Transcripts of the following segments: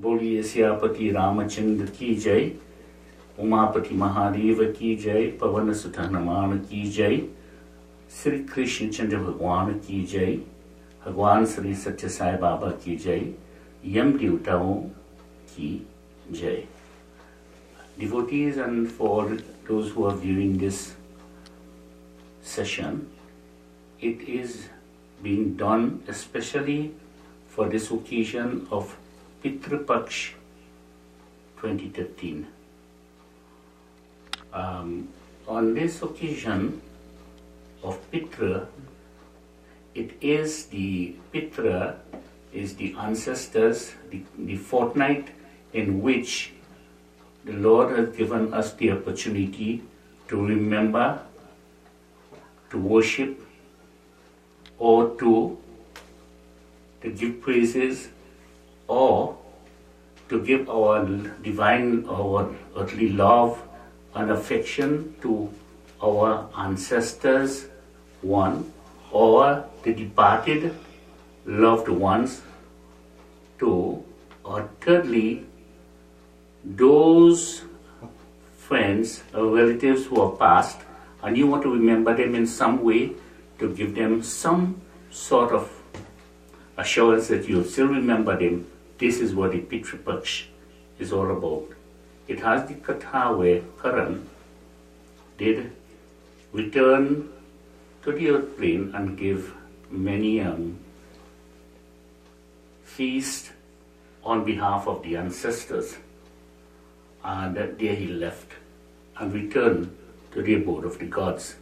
बोलिए सियापति रामचंद्र की जय, उमापति महादेव की जय, पवन सुत हनुमान की जय, श्री कृष्ण चंद्र भगवान की जय, भगवान श्री सत्य साई बाबा की जय, यम देवताओं की जय. Devotees, and for those who are viewing this session, it is being done especially for this occasion of Pitri Paksh 2013. On this occasion of Pitra, Pitra is the ancestors, the fortnight in which the Lord has given us the opportunity to remember, to worship, or to give praises, or to give our divine, our earthly love and affection to our ancestors, one, or the departed loved ones, two, or thirdly, those friends or relatives who are passed and you want to remember them in some way, to give them some sort of assurance that you still remember them. This is what the Pitri Paksh is all about. It has the katha where Karan did return to the earth plane and give many feast on behalf of the ancestors. And there he left and returned to the abode of the gods.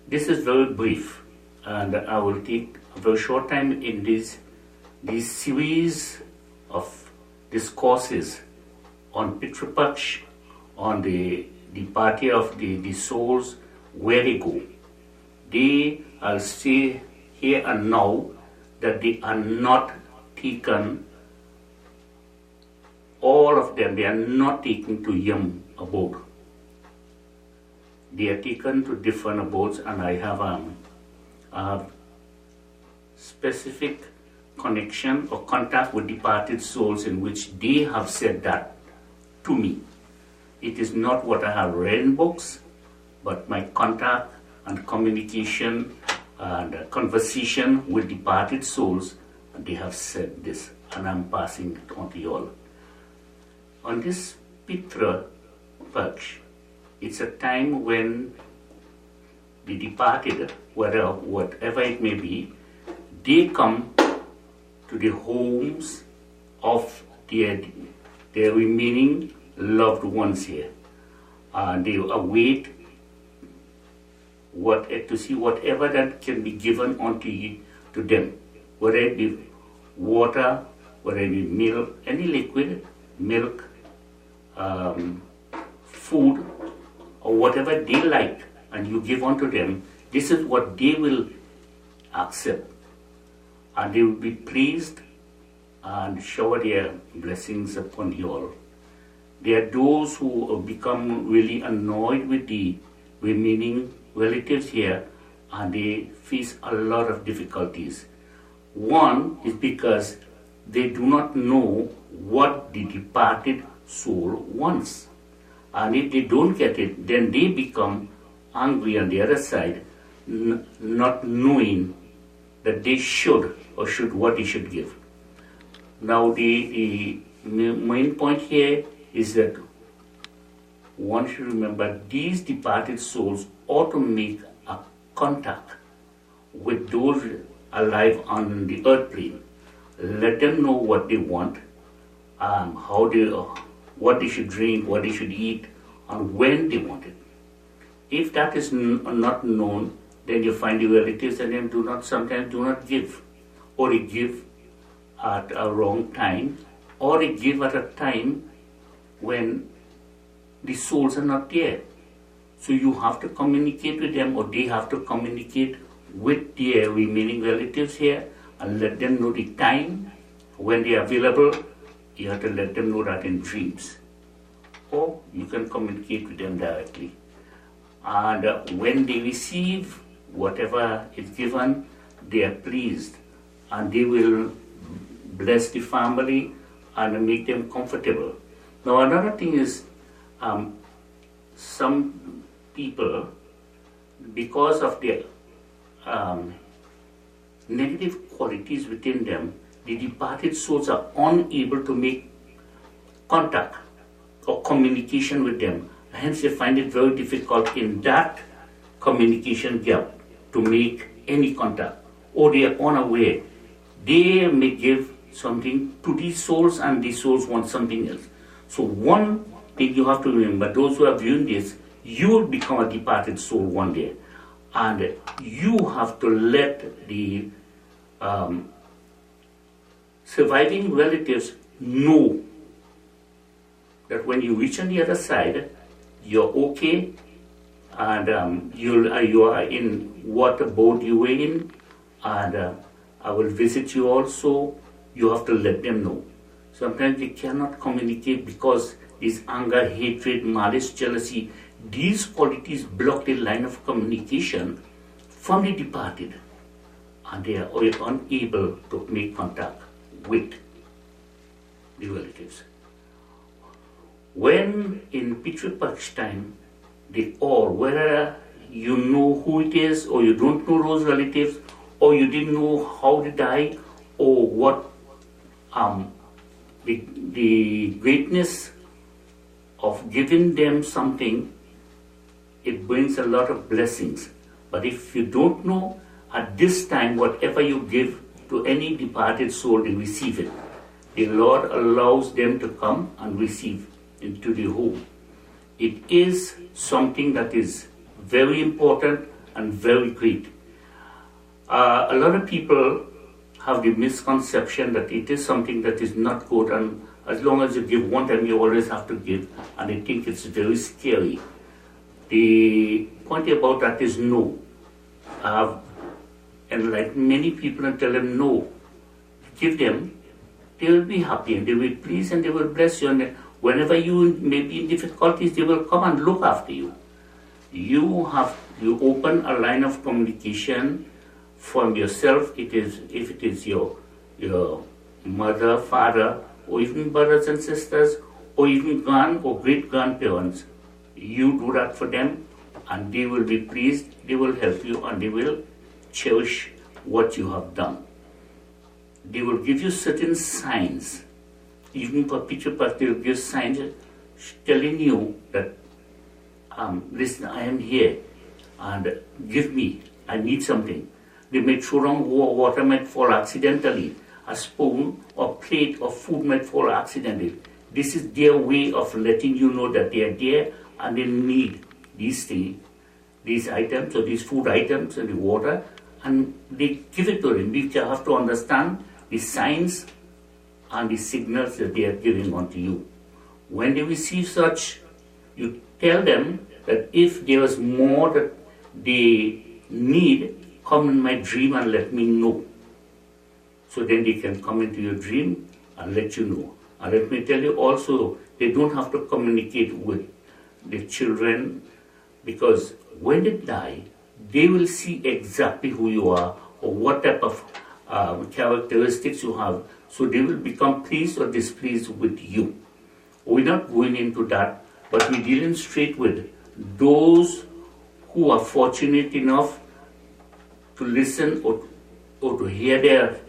This is very brief, and I will take a very short time in this series of discourses on Pitri Paksh, on the party of the souls, where they go. I'll say here and now that they are not taken, all of them, they are not taken to Yam abode. They are taken to different abodes, and I have a specific connection or contact with departed souls in which they have said that to me. It is not what I have read in books, but my contact and communication and conversation with departed souls, and they have said this, and I'm passing it on to you all. On this Pitri Paksh, it's a time when the departed, whatever it may be, they come to the homes of their remaining loved ones here. They await to see whatever that can be given to them, whether it be water, whether it be milk, any liquid, milk, food, or whatever they like, and you give unto them. This is what they will accept, and they will be pleased and shower their blessings upon you all. There are those who become really annoyed with the remaining relatives here, and they face a lot of difficulties. One is because they do not know what the departed soul wants. And if they don't get it, then they become angry on the other side, not knowing that they should what they should give. Now the main point here is that one should remember these departed souls ought to make a contact with those alive on the earth plane. Let them know what they want, what they should drink, what they should eat, and when they want it. If that is not known, then you find the relatives and them sometimes do not give, or they give at a wrong time, or they give at a time when the souls are not there. So you have to communicate with them, or they have to communicate with their remaining relatives here and let them know the time when they are available. You have to let them know that in dreams, or you can communicate with them directly. And when they receive whatever is given, they are pleased, and they will bless the family and make them comfortable. Now another thing is, some people, because of their negative qualities within them, the departed souls are unable to make contact or communication with them. Hence they find it very difficult in that communication gap to make any contact, or they are unaware. They may give something to these souls and these souls want something else. So one thing you have to remember, those who are viewing this, you will become a departed soul one day, and you have to let the surviving relatives know that when you reach on the other side, you're okay, and you are in what boat you were in, and I will visit you also. You have to let them know. Sometimes they cannot communicate because this anger, hatred, malice, jealousy, these qualities block the line of communication from the departed, and they are unable to make contact with the relatives. When in Pitri Paksh time, they all, whether you know who it is or you don't know those relatives, or you didn't know how they died, or what the greatness of giving them something, it brings a lot of blessings. But if you don't know, at this time, whatever you give to any departed soul, they receive it. The Lord allows them to come and receive into the home. It is something that is very important and very great. A lot of people have the misconception that it is something that is not good, and as long as you give one time, you always have to give, and I think it's very scary. The point about that is no. And like many people, I tell them no. Give them, they will be happy and they will be pleased and they will bless you. And whenever you may be in difficulties, they will come and look after you. You open a line of communication from yourself. If it is your mother, father, or even brothers and sisters, or even grand or great grandparents, you do that for them, and they will be pleased. They will help you, and they will cherish what you have done. They will give you certain signs. Even for Pitri Paksh, they will give signs telling you that, listen, I am here, and give me, I need something. They may throw down water, might fall accidentally. A spoon or plate of food might fall accidentally. This is their way of letting you know that they are there and they need these things, these items or these food items and the water, and they give it to them. You have to understand the signs and the signals that they are giving onto you. When they receive such, you tell them that if there is more that they need, come in my dream and let me know. So then they can come into your dream and let you know. And let me tell you also, they don't have to communicate with the children, because when they die, they will see exactly who you are or what type of characteristics you have. So they will become pleased or displeased with you. We're not going into that, but we're dealing straight with those who are fortunate enough to listen or to hear their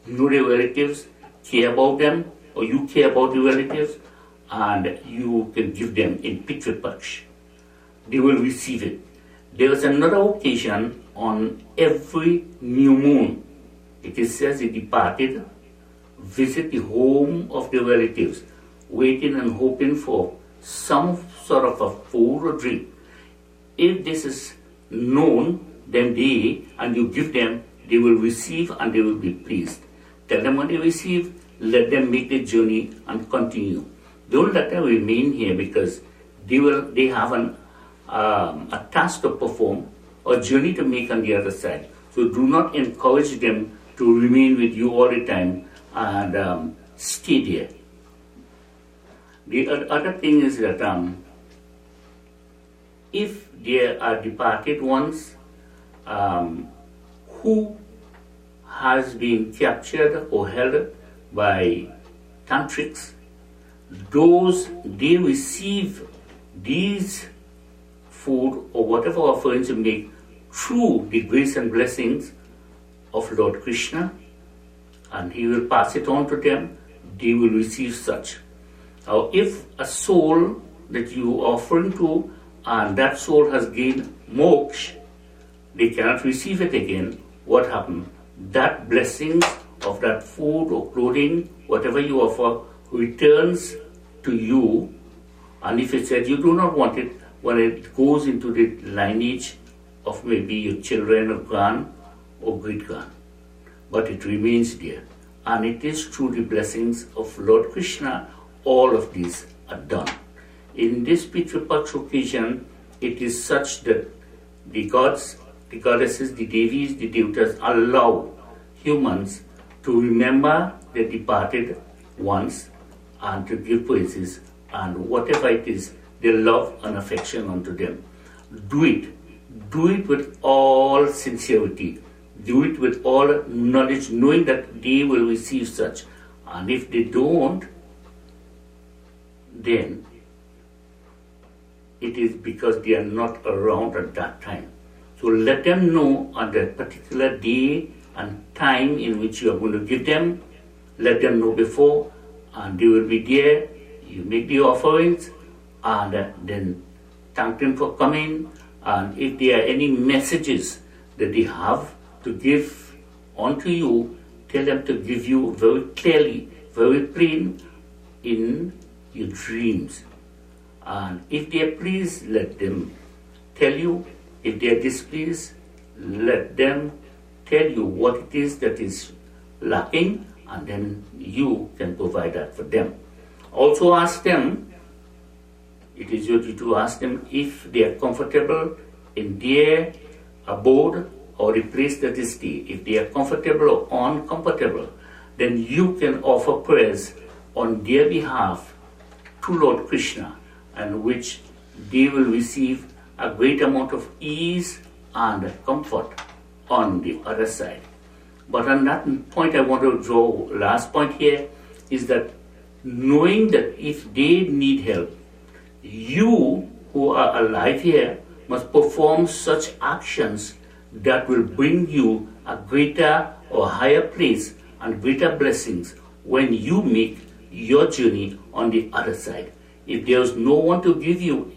relatives, care about them, or you care about the relatives, and you can give them in Pitri Paksh. They will receive it. There is another occasion on every new moon. It is says the departed visit the home of the relatives, waiting and hoping for some sort of a food or drink. If this is known, then and you give them, they will receive and they will be pleased. Tell them when they receive, let them make the journey and continue. Don't let them remain here, because they have a task to perform, a journey to make on the other side. So do not encourage them to remain with you all the time and stay there. The other thing is that if there are departed ones who has been captured or held by tantrics, they receive these food or whatever offerings you make through the grace and blessings of Lord Krishna, and he will pass it on to them. They will receive such. Now, if a soul that you are offering to, and that soul has gained moksha, they cannot receive it again. What happened? That blessings of that food or clothing, whatever you offer, returns to you. And if it said you do not want it, when it goes into the lineage of maybe your children or grand or great grand, but it remains there. And it is through the blessings of Lord Krishna all of these are done. In this Pitri Paksh occasion, it is such that the gods, the goddesses, the devis, the devatas allow humans to remember the departed ones and to give praises and whatever it is, their love and affection unto them. Do it. Do it with all sincerity. Do it with all knowledge, knowing that they will receive such. And if they don't, then it is because they are not around at that time. So let them know on that particular day and time in which you are going to give them. Let them know before, and they will be there. You make the offerings, and then thank them for coming. And if there are any messages that they have to give unto you, tell them to give you very clearly, very plain in your dreams. And if they are pleased, let them tell you. If they are displeased, let them tell you what it is that is lacking, and then you can provide that for them. Also ask them, it is your duty to ask them if they are comfortable in their abode or the place that they stay. If they are comfortable or uncomfortable, then you can offer prayers on their behalf to Lord Krishna, and which they will receive a great amount of ease and comfort on the other side. But on that point I want to draw, last point here, is that knowing that if they need help, you who are alive here must perform such actions that will bring you a greater or higher place and greater blessings when you make your journey on the other side. If there is no one to give you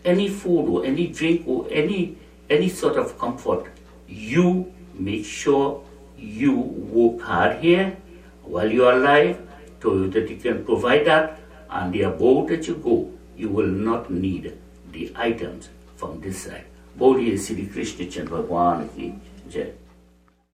any food or any drink or any sort of comfort, you make sure you work hard here while you are alive so that you can provide that, and the abode that you go, you will not need the items from this side. Boliye Sri Krishna Chandra Bhagwan ki Jai.